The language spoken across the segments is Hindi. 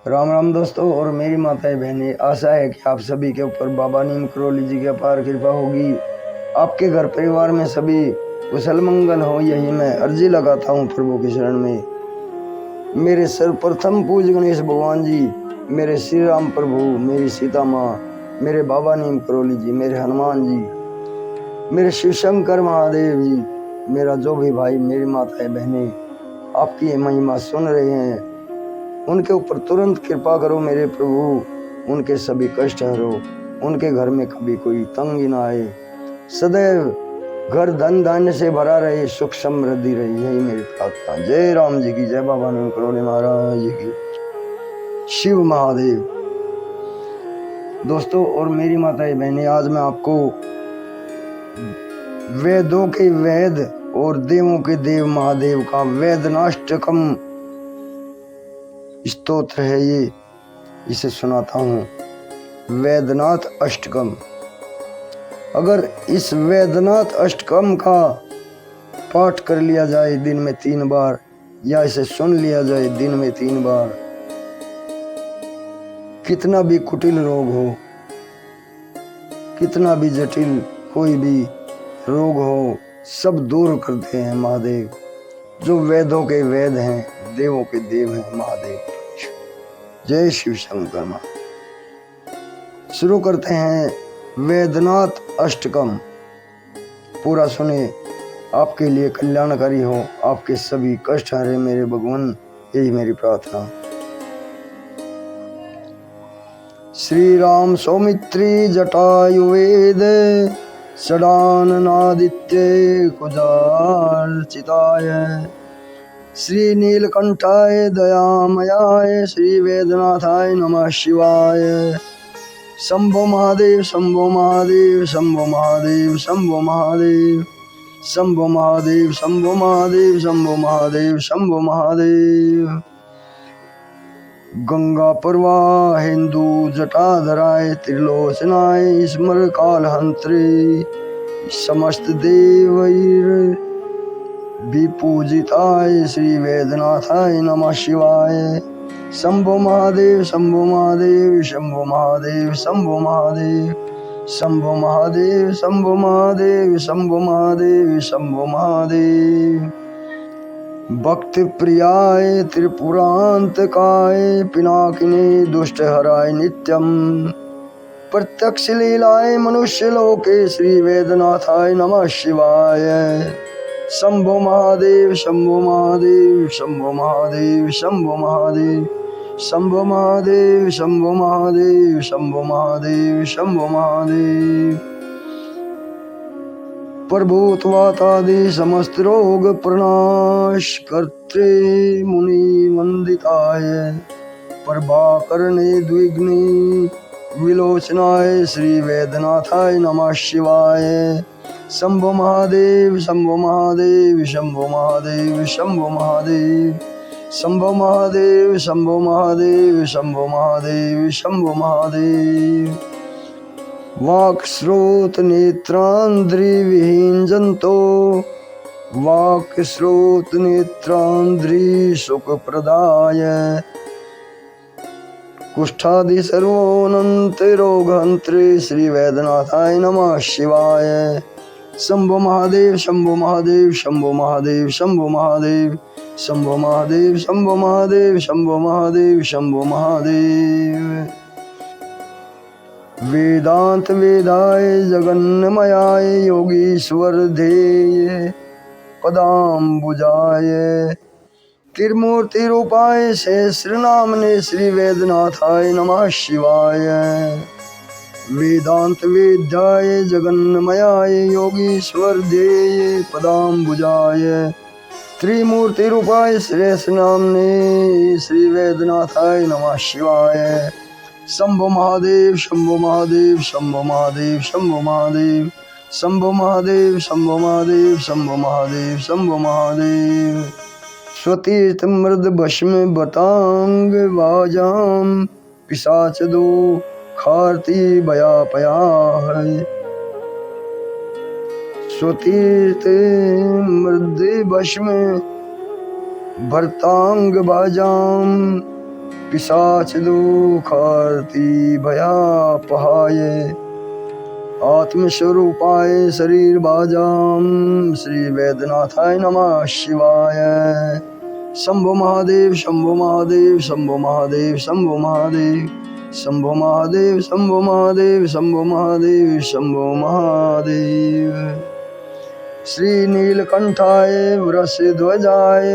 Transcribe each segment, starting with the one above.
राम राम दोस्तों और मेरी माताएं बहनें, आशा है कि आप सभी के ऊपर बाबा नीम करोली जी की अपार कृपा होगी। आपके घर परिवार में सभी कुशल मंगल हो, यही मैं अर्जी लगाता हूँ प्रभु के शरण में। मेरे सर्वप्रथम पूज्य गणेश भगवान जी, मेरे श्री राम प्रभु, मेरी सीता माँ, मेरे बाबा नीम करोली जी, मेरे हनुमान जी, मेरे शिव शंकर महादेव जी, मेरा जो भी भाई, मेरी माताएं बहनें आपकी ये महिमा सुन रहे हैं, उनके ऊपर तुरंत कृपा करो मेरे प्रभु। उनके सभी कष्ट हरो, उनके घर में कभी कोई तंगी ना आए, सदैव घर धन धान्य से भरा रहे, सुख समृद्धि रही, यही मेरी प्रार्थना। जय राम जी की जय, बाबा नीम करोली महाराज जी की, शिव महादेव। दोस्तों और मेरी माताएं बहनें, आज मैं आपको वेदों के वेद और देवों के देव महादेव का वेदनाष्टकम स्तोत्र है ये, इसे सुनाता हूँ। वेदनाथ अष्टकम। अगर इस वेदनाथ अष्टकम का पाठ कर लिया जाए दिन में 3 बार, या इसे सुन लिया जाए दिन में 3 बार, कितना भी कुटिल रोग हो, कितना भी जटिल कोई भी रोग हो, सब दूर करते हैं महादेव, जो वेदों के वेद हैं, देवों के देव हैं महादेव। जय शिव शंकर माँ। शुरू करते हैं वेदनाथ अष्टकम। पूरा सुने, आपके लिए कल्याणकारी हो, आपके सभी कष्ट हरे मेरे भगवान, यही मेरी प्रार्थना। श्री राम सौमित्री जटायुवेद षडाननादित्य कुजार्चिताय, श्री नीलकंठाय दयामयाय, श्री वेदनाथाय नमः शिवाय। शंभो महादेव शंभो महादेव शंभो महादेव शंभो महादेव शंभो महादेव शंभो महादेव शंभो महादेव शंभो महादेव। गंगा प्रवाह हिंदू जटाधराय, त्रिलोचनाय स्मर कालहंत्रे, समस्त देवैर विपूजिताय, श्री वेदनाथाय नमः शिवाय। शंभो महादेव शंभो महादेव शंभो महादेव शंभो महादेव शंभो महादेव शंभो महादेव शंभो महादेव शंभो महादेव। भक्ति प्रियाय त्रिपुरांतकाय, पिनाकिने दुष्ट हराय नित्यम, प्रत्यक्ष लीलाय मनुष्य लोके, श्री वेदनाथाय नमः शिवाय। शंभो महादेव शंभो महादेव शंभो महादेव शंभो महादेव शंभो महादेव शंभो महादेव शंभो महादेव शंभो महादेव। प्रभुत्वातादि समस्त रोग प्रणाश कर्त्रे मुनि वंदिताय, प्रभाकरणे द्विग्नि विलोचनाय, श्री वेदनाथाय नमः शिवाय। शंभो महादेव शंभो महादेव शंभो महादेव शंभो महादेव शंभो महादेव शंभो महादेव शंभो महादेव शंभो महादेव। वाक् श्रोत नेत्रांद्रि विहीन जंतो, वाक् श्रोत नेत्रांद्रि सुख प्रदाय, कुष्ठादि सर्वोऽनंत रोगहंत्रे, श्री वेदनाथाय नमः शिवाय। शंभो महादेव शंभो महादेव शंभो महादेव शंभो महादेव शंभो महादेव शंभो महादेव शंभो महादेव शंभो महादेव। वेदांत वेदाय जगन्मयाय, योगीश्वर ध्येय पदाम्बुजाय, त्रिमूर्ति रूपाय सहस्र नामने, श्री वेदनाथाय नमः शिवाय। वेदांत वेद्याय जगन्मयाय, योगीश्वर ध्येय पदाम्बुजाय, त्रिमूर्ति रूपाय सहस्र नामने, श्री वेदनाथाय नमः शिवाय। शंभो महादेव शंभो महादेव शंभो महादेव शंभो महादेव शंभो महादेव शंभो महादेव शंभो महादेव शंभो महादेव। स्वतीर्थ मृद भस्म बतांग बाजाम, पिशाच दो खारती बया पया है, स्वतीर्थ मृद भस्म भरतांग बाजाम, पिशाच दुखार्ति भया पहाये। आत्मस्वरूपाय शरीर बाजाम श्री वैद्यनाथाय नमः शिवाय। शंभो महादेव शंभो महादेव शंभो महादेव शंभो महादेव शंभो महादेव शंभो महादेव शंभो महादेव शंभो महादेव। श्री नीलकंठाय वृषध्वजाय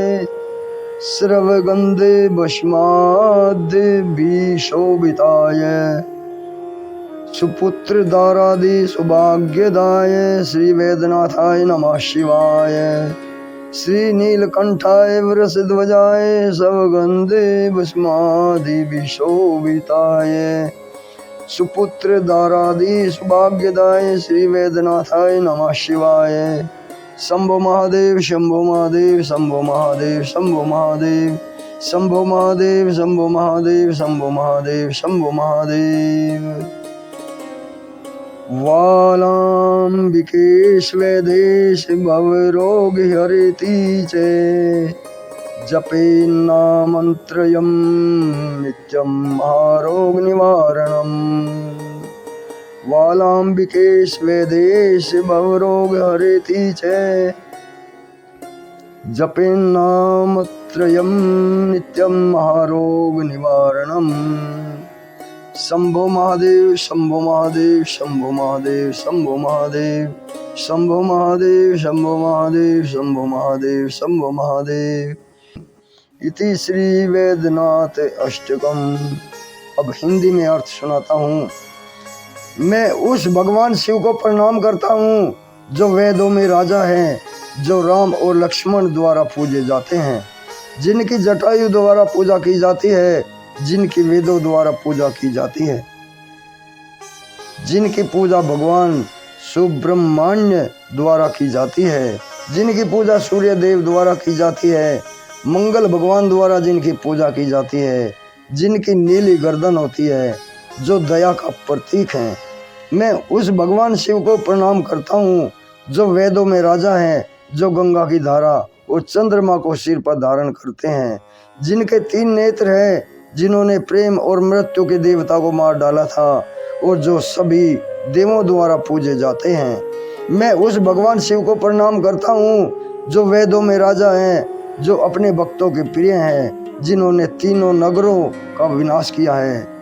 श्रवगंधे भस्माद्य विशोभिताय सुपुत्र दारादि सौभाग्यदाय श्री वैद्यनाथाय नमः शिवाय। श्री नीलकंठाय वृषध्वजाय सवगंधे भस्मादि विशोभिताय सुपुत्र दारादि सौभाग्यदाय श्री वैद्यनाथाय नमः शिवाय। शंभो महादेव शंभो महादेव शंभो महादेव शंभो महादेव शंभो महादेव शंभो महादेव शंभो महादेव शंभो महादेव। वालाम्बिके स्वदेश भवरोग हरेति चे जपेन्नामन्त्रयं नित्यं महारोग निवारणम्। वालाम्बिके स्वदेश भवरोग हरेति चे जपेन्नामत्रयं नित्यं महारोग निवारणम्। शंभो महादेव शंभो महादेव शंभो महादेव शंभो महादेव शंभो महादेव शंभो महादेव शंभो महादेव शंभो महादेव। इति श्री वैद्यनाथ अष्टकम। अब हिंदी में अर्थ सुनाता हूँ। मैं उस भगवान शिव को प्रणाम करता हूँ जो वेदों में राजा हैं, जो राम और लक्ष्मण द्वारा पूजे जाते हैं, जिनकी जटायु द्वारा पूजा की जाती है, जिनकी वेदों द्वारा पूजा की जाती है, जिनकी पूजा भगवान सुब्रह्मण्य द्वारा की जाती है, जिनकी पूजा सूर्य देव द्वारा की जाती है, मंगल भगवान द्वारा जिनकी पूजा की जाती है, जिनकी नीली गर्दन होती है, जो दया का प्रतीक है। मैं उस भगवान शिव को प्रणाम करता हूँ जो वेदों में राजा हैं, जो गंगा की धारा और चंद्रमा को सिर पर धारण करते हैं, जिनके 3 नेत्र हैं, जिन्होंने प्रेम और मृत्यु के देवता को मार डाला था और जो सभी देवों द्वारा पूजे जाते हैं। मैं उस भगवान शिव को प्रणाम करता हूँ जो वेदों में राजा हैं, जो अपने भक्तों के प्रिय हैं, जिन्होंने 3 नगरों का विनाश किया है,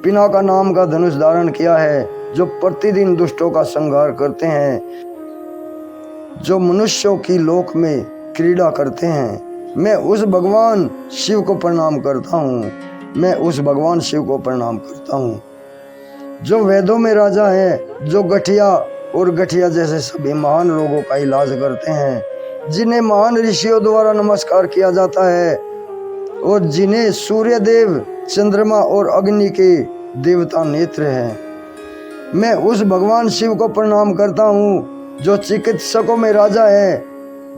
पिनाका नाम का धनुष धारण किया है, जो प्रतिदिन दुष्टों का संहार करते हैं, जो मनुष्यों की लोक में क्रीड़ा करते हैं। मैं उस भगवान शिव को प्रणाम करता हूँ। मैं उस भगवान शिव को प्रणाम करता हूँ जो वेदों में राजा है, जो गठिया और गठिया जैसे सभी महान रोगों का इलाज करते हैं, जिन्हें महान ऋषियों द्वारा नमस्कार किया जाता है और जिन्हें सूर्य देव, चंद्रमा और अग्नि के देवता नेत्र हैं। मैं उस भगवान शिव को प्रणाम करता हूँ जो चिकित्सकों में राजा है,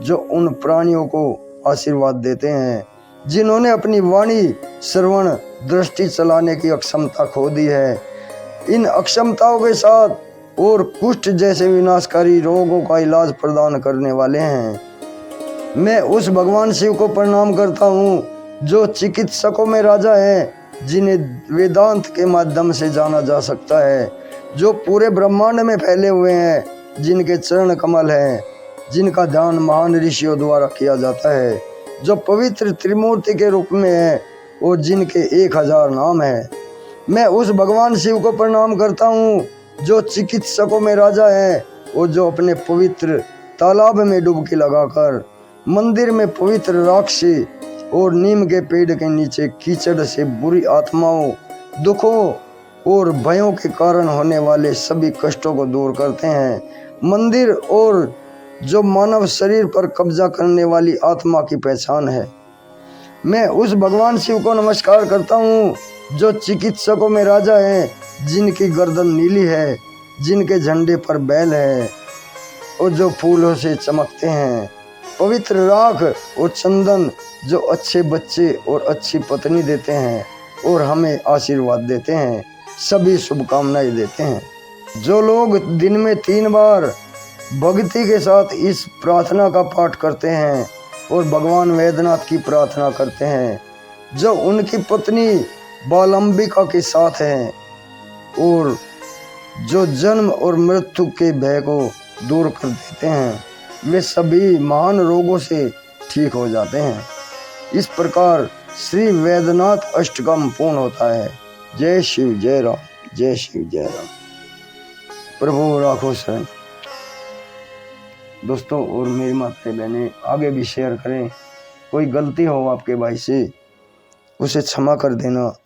जो उन प्राणियों को आशीर्वाद देते हैं जिन्होंने अपनी वाणी, श्रवण, दृष्टि चलाने की अक्षमता खो दी है। इन अक्षमताओं के साथ और कुष्ठ जैसे विनाशकारी रोगों का इलाज प्रदान करने वाले हैं। मैं उस भगवान शिव को प्रणाम करता हूँ जो चिकित्सकों में राजा है, जिन्हें वेदांत के माध्यम से जाना जा सकता है, जो पूरे ब्रह्मांड में फैले हुए हैं, जिनके चरण कमल हैं, जिनका ध्यान महान ऋषियों द्वारा किया जाता है, जो पवित्र त्रिमूर्ति के रूप में है और जिनके 1000 नाम है। मैं उस भगवान शिव को प्रणाम करता हूँ जो चिकित्सकों में राजा है और जो अपने पवित्र तालाब में डुबकी लगाकर, मंदिर में पवित्र राक्षी और नीम के पेड़ के नीचे कीचड़ से बुरी आत्माओं, दुखों और भयों के कारण होने वाले सभी कष्टों को दूर करते हैं। मंदिर और जो मानव शरीर पर कब्जा करने वाली आत्मा की पहचान है। मैं उस भगवान शिव को नमस्कार करता हूँ जो चिकित्सकों में राजा है, जिनकी गर्दन नीली है, जिनके झंडे पर बैल है और जो फूलों से चमकते हैं। पवित्र राख और चंदन जो अच्छे बच्चे और अच्छी पत्नी देते हैं और हमें आशीर्वाद देते हैं, सभी शुभकामनाएं देते हैं। जो लोग दिन में 3 बार भक्ति के साथ इस प्रार्थना का पाठ करते हैं और भगवान वैद्यनाथ की प्रार्थना करते हैं, जो उनकी पत्नी बालंबिका के साथ हैं और जो जन्म और मृत्यु के भय को दूर कर देते हैं, वे सभी महान रोगों से ठीक हो जाते हैं। इस प्रकार श्री वैद्यनाथ अष्टकम पूर्ण होता है। जय शिव जय राम, जय शिव जय राम। प्रभु राखो शरण। दोस्तों और मेरी माता बहनें आगे भी शेयर करें। कोई गलती हो आपके भाई से उसे क्षमा कर देना।